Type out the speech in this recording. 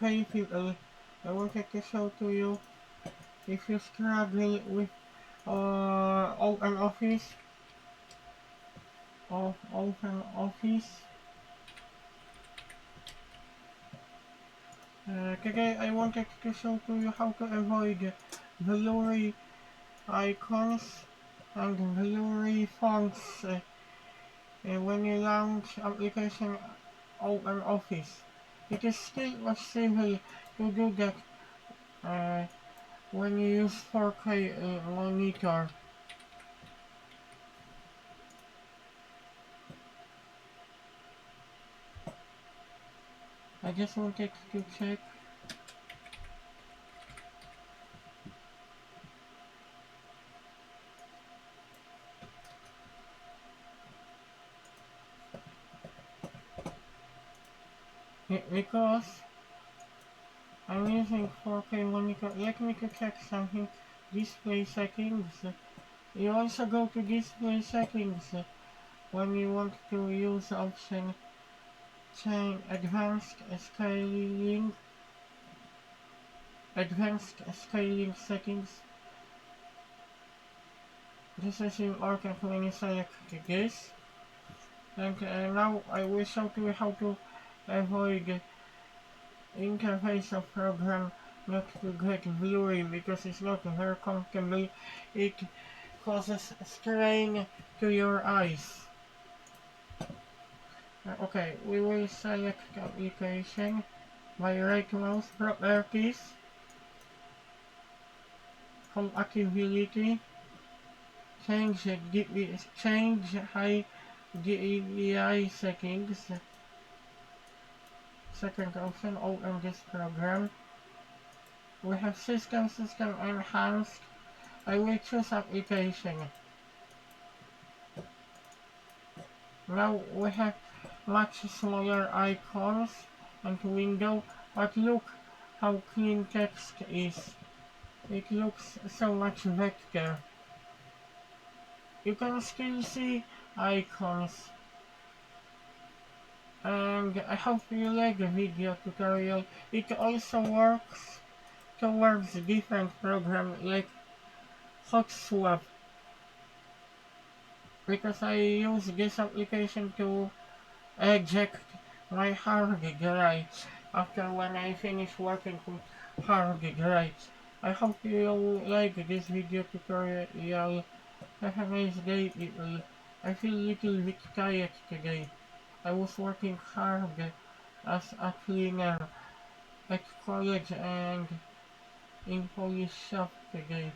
Okay people, I wanted to show to you if you struggle with open office or open office. Today I wanted to show to you how to avoid blurry icons and blurry fonts when you launch application open office. It is still possible to do that uh, when you use 4K monitor. I just wanted to check. Because I'm using 4K monitor, let me to check something. Display settings. You also go to display settings when you want to use option change advanced scaling settings. This is important when you select this. And now I will show you how to avoid interface of program not to get blurry because it's not very comfortable. It causes strain to your eyes. Okay, we will select application by right mouse properties, compatibility, change high DPI settings. Second option, open this program. We have system enhanced. I will choose application. Now we have much smaller icons and window, but look how clean text is. It looks so much better. You can still see icons. And I hope you like the video tutorial. It also works towards different programs like HotSwap, because I use this application to eject my hard drive after when I finish working with hard drives. I hope you like this video tutorial. Have a nice day people. I feel a little bit tired today. I was working hard as a cleaner at college and in Polish shop today.